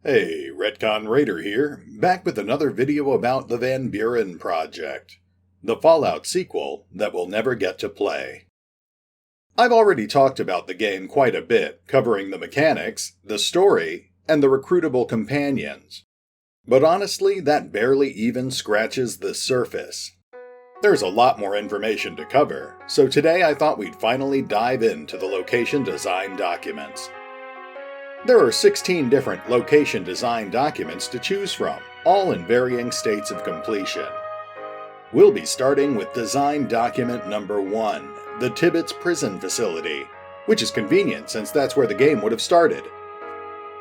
Hey, RetconRaider here, back with another video about the Van Buren project, the Fallout sequel that we'll never get to play. I've already talked about the game quite a bit, covering the mechanics, the story, and the recruitable companions. But honestly, that barely even scratches the surface. There's a lot more information to cover, so today I thought we'd finally dive into the location design documents. There are 16 different location design documents to choose from, all in varying states of completion. We'll be starting with design document number 1, the Tibbets Prison Facility, which is convenient since that's where the game would have started.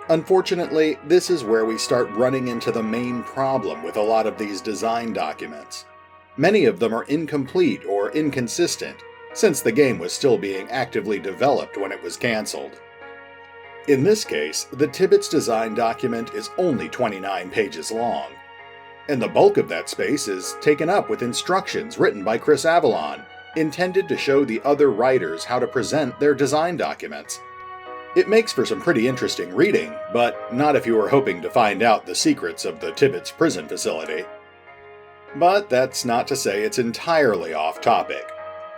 Unfortunately, this is where we start running into the main problem with a lot of these design documents. Many of them are incomplete or inconsistent, since the game was still being actively developed when it was cancelled. In this case, the Tibbets design document is only 29 pages long, and the bulk of that space is taken up with instructions written by Chris Avallone, intended to show the other writers how to present their design documents. It makes for some pretty interesting reading, but not if you were hoping to find out the secrets of the Tibbets Prison Facility. But that's not to say it's entirely off topic.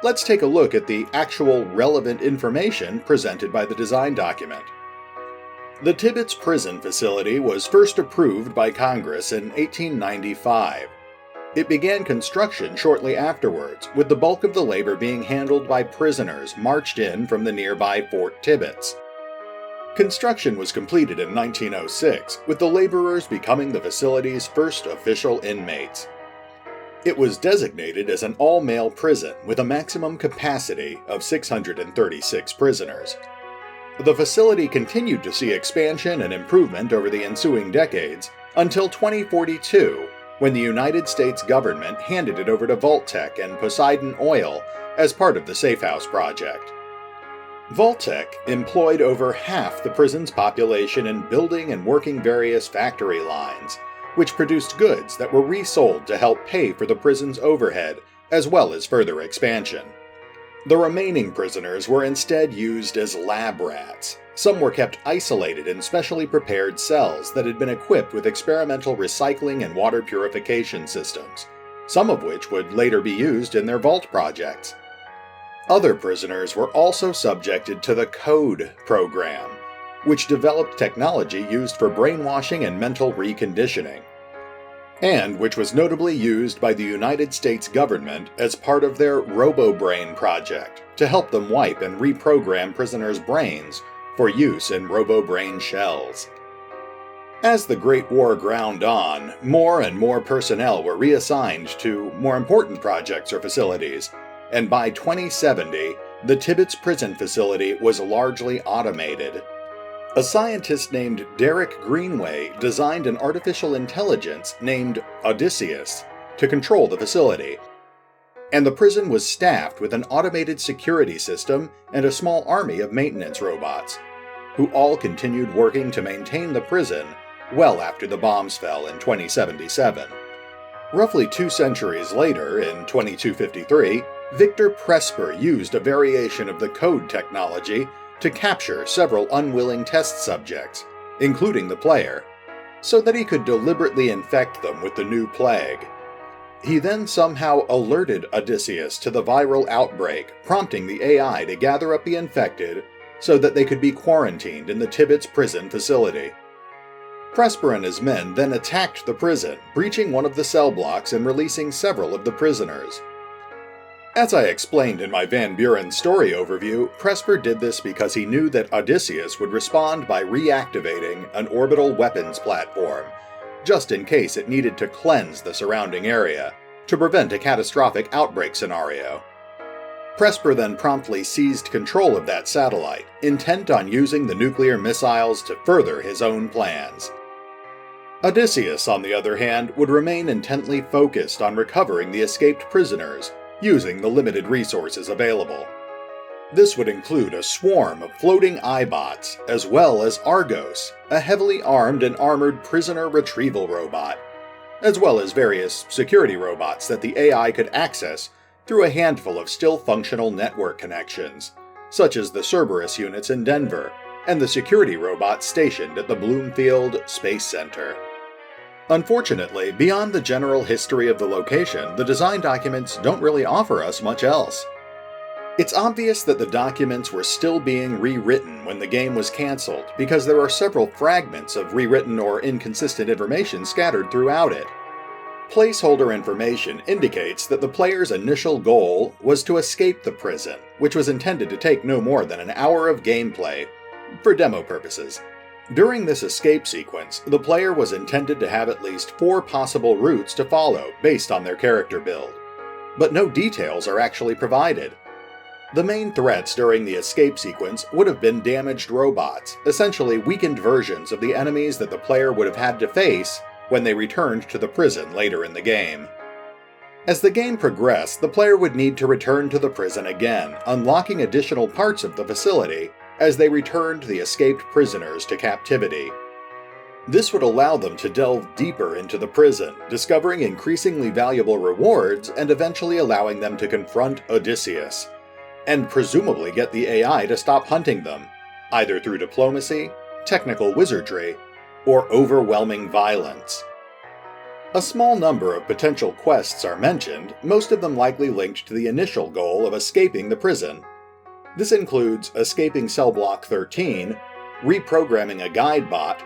Let's take a look at the actual relevant information presented by the design document. The Tibbets Prison Facility was first approved by Congress in 1895. It began construction shortly afterwards, with the bulk of the labor being handled by prisoners marched in from the nearby Fort Tibbets. Construction was completed in 1906, with the laborers becoming the facility's first official inmates. It was designated as an all-male prison with a maximum capacity of 636 prisoners. The facility continued to see expansion and improvement over the ensuing decades until 2042, when the United States government handed it over to Vault-Tec and Poseidon Oil as part of the Safe House project. Vault-Tec employed over half the prison's population in building and working various factory lines, which produced goods that were resold to help pay for the prison's overhead as well as further expansion. The remaining prisoners were instead used as lab rats. Some were kept isolated in specially prepared cells that had been equipped with experimental recycling and water purification systems, some of which would later be used in their vault projects. Other prisoners were also subjected to the Code program, which developed technology used for brainwashing and mental reconditioning, and which was notably used by the United States government as part of their RoboBrain project to help them wipe and reprogram prisoners' brains for use in RoboBrain shells. As the Great War ground on, more and more personnel were reassigned to more important projects or facilities, and by 2070, the Tibbets Prison Facility was largely automated. A scientist named Derek Greenway designed an artificial intelligence named Odysseus to control the facility, and the prison was staffed with an automated security system and a small army of maintenance robots, who all continued working to maintain the prison well after the bombs fell in 2077. Roughly 2 centuries later, in 2253, Victor Presper used a variation of the Code technology to capture several unwilling test subjects, including the player, so that he could deliberately infect them with the new plague. He then somehow alerted Odysseus to the viral outbreak, prompting the AI to gather up the infected so that they could be quarantined in the Tibbets Prison Facility. Presper and his men then attacked the prison, breaching one of the cell blocks and releasing several of the prisoners. As I explained in my Van Buren story overview, Presper did this because he knew that Odysseus would respond by reactivating an orbital weapons platform, just in case it needed to cleanse the surrounding area, to prevent a catastrophic outbreak scenario. Presper then promptly seized control of that satellite, intent on using the nuclear missiles to further his own plans. Odysseus, on the other hand, would remain intently focused on recovering the escaped prisoners, using the limited resources available. This would include a swarm of floating iBots, as well as Argos, a heavily armed and armored prisoner retrieval robot, as well as various security robots that the AI could access through a handful of still functional network connections, such as the Cerberus units in Denver, and the security robots stationed at the Bloomfield Space Center. Unfortunately, beyond the general history of the location, the design documents don't really offer us much else. It's obvious that the documents were still being rewritten when the game was cancelled, because there are several fragments of rewritten or inconsistent information scattered throughout it. Placeholder information indicates that the player's initial goal was to escape the prison, which was intended to take no more than an hour of gameplay, for demo purposes. During this escape sequence, the player was intended to have at least 4 possible routes to follow based on their character build, but no details are actually provided. The main threats during the escape sequence would have been damaged robots, essentially weakened versions of the enemies that the player would have had to face when they returned to the prison later in the game. As the game progressed, the player would need to return to the prison again, unlocking additional parts of the facility as they returned the escaped prisoners to captivity. This would allow them to delve deeper into the prison, discovering increasingly valuable rewards and eventually allowing them to confront Odysseus, and presumably get the AI to stop hunting them, either through diplomacy, technical wizardry, or overwhelming violence. A small number of potential quests are mentioned, most of them likely linked to the initial goal of escaping the prison. This includes escaping Cell Block 13, reprogramming a guide bot,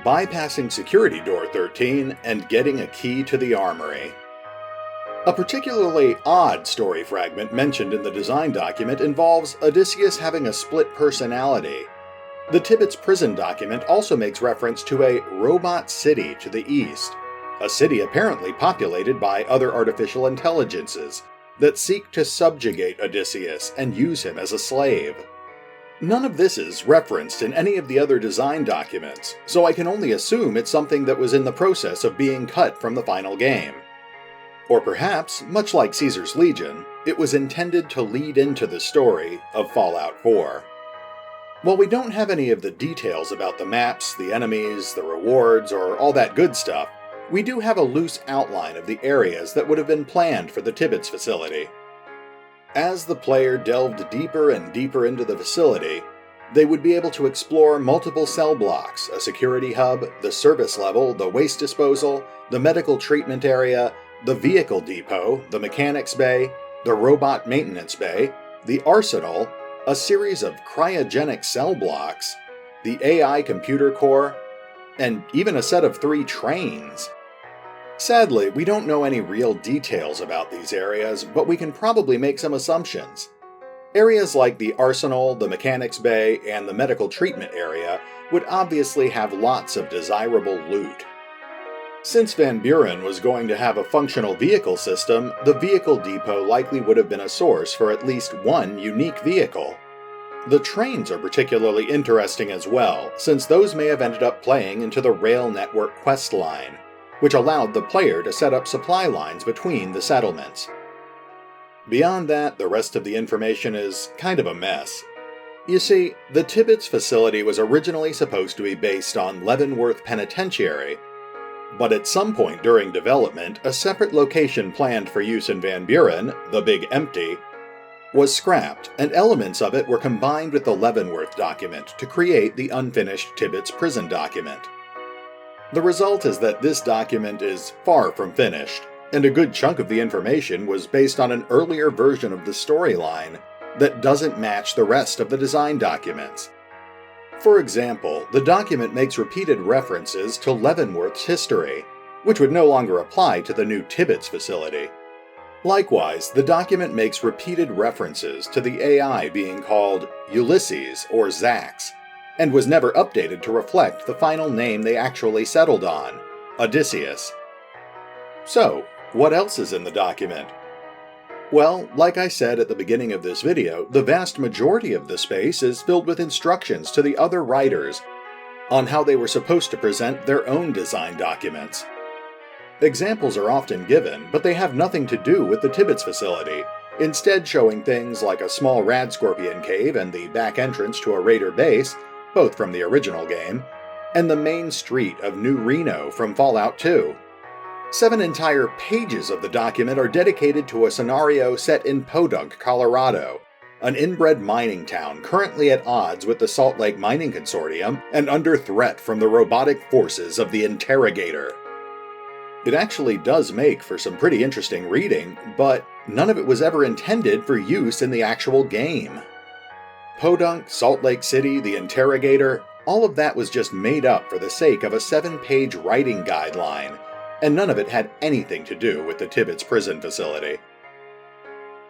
bypassing Security Door 13, and getting a key to the armory. A particularly odd story fragment mentioned in the design document involves Odysseus having a split personality. The Tibbets Prison document also makes reference to a robot city to the east, a city apparently populated by other artificial intelligences that seek to subjugate Odysseus and use him as a slave. None of this is referenced in any of the other design documents, so I can only assume it's something that was in the process of being cut from the final game. Or perhaps, much like Caesar's Legion, it was intended to lead into the story of Fallout 4. While we don't have any of the details about the maps, the enemies, the rewards, or all that good stuff, we do have a loose outline of the areas that would have been planned for the Tibbets facility. As the player delved deeper and deeper into the facility, they would be able to explore multiple cell blocks, a security hub, the service level, the waste disposal, the medical treatment area, the vehicle depot, the mechanics bay, the robot maintenance bay, the arsenal, a series of cryogenic cell blocks, the AI computer core, and even a set of 3 trains. Sadly, we don't know any real details about these areas, but we can probably make some assumptions. Areas like the arsenal, the mechanics bay, and the medical treatment area would obviously have lots of desirable loot. Since Van Buren was going to have a functional vehicle system, the vehicle depot likely would have been a source for at least one unique vehicle. The trains are particularly interesting as well, since those may have ended up playing into the rail network quest line, which allowed the player to set up supply lines between the settlements. Beyond that, the rest of the information is kind of a mess. You see, the Tibbets facility was originally supposed to be based on Leavenworth Penitentiary, but at some point during development, a separate location planned for use in Van Buren, the Big Empty, was scrapped, and elements of it were combined with the Leavenworth document to create the unfinished Tibbets Prison document. The result is that this document is far from finished, and a good chunk of the information was based on an earlier version of the storyline that doesn't match the rest of the design documents. For example, the document makes repeated references to Leavenworth's history, which would no longer apply to the new Tibbets facility. Likewise, the document makes repeated references to the AI being called Ulysses or Zax, and was never updated to reflect the final name they actually settled on, Odysseus. So, what else is in the document? Well, like I said at the beginning of this video, the vast majority of the space is filled with instructions to the other writers on how they were supposed to present their own design documents. Examples are often given, but they have nothing to do with the Tibbets facility, instead showing things like a small rad scorpion cave and the back entrance to a raider base, both from the original game, and the main street of New Reno from Fallout 2. 7 entire pages of the document are dedicated to a scenario set in Podunk, Colorado, an inbred mining town currently at odds with the Salt Lake Mining Consortium and under threat from the robotic forces of the Interrogator. It actually does make for some pretty interesting reading, but none of it was ever intended for use in the actual game. Podunk, Salt Lake City, the Interrogator, all of that was just made up for the sake of a 7-page writing guideline, and none of it had anything to do with the Tibbets Prison Facility.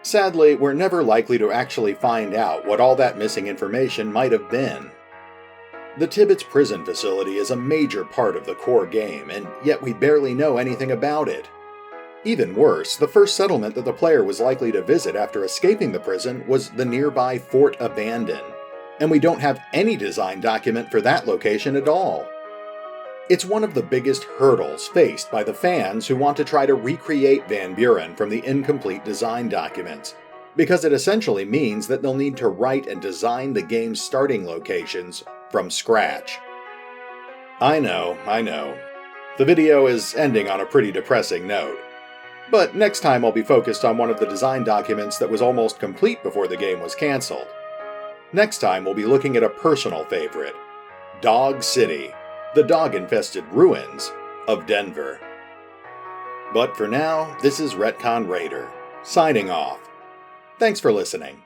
Sadly, we're never likely to actually find out what all that missing information might have been. The Tibbets Prison Facility is a major part of the core game, and yet we barely know anything about it. Even worse, the first settlement that the player was likely to visit after escaping the prison was the nearby Fort Abandon, and we don't have any design document for that location at all. It's one of the biggest hurdles faced by the fans who want to try to recreate Van Buren from the incomplete design documents, because it essentially means that they'll need to write and design the game's starting locations from scratch. I know. The video is ending on a pretty depressing note. But next time I'll be focused on one of the design documents that was almost complete before the game was cancelled. Next time we'll be looking at a personal favorite, Dog City, the dog-infested ruins of Denver. But for now, this is RetconRaider, signing off. Thanks for listening.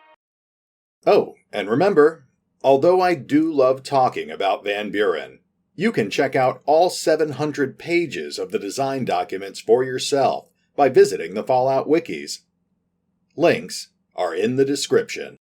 Oh, and remember, although I do love talking about Van Buren, you can check out all 700 pages of the design documents for yourself by visiting the Fallout Wikis. Links are in the description.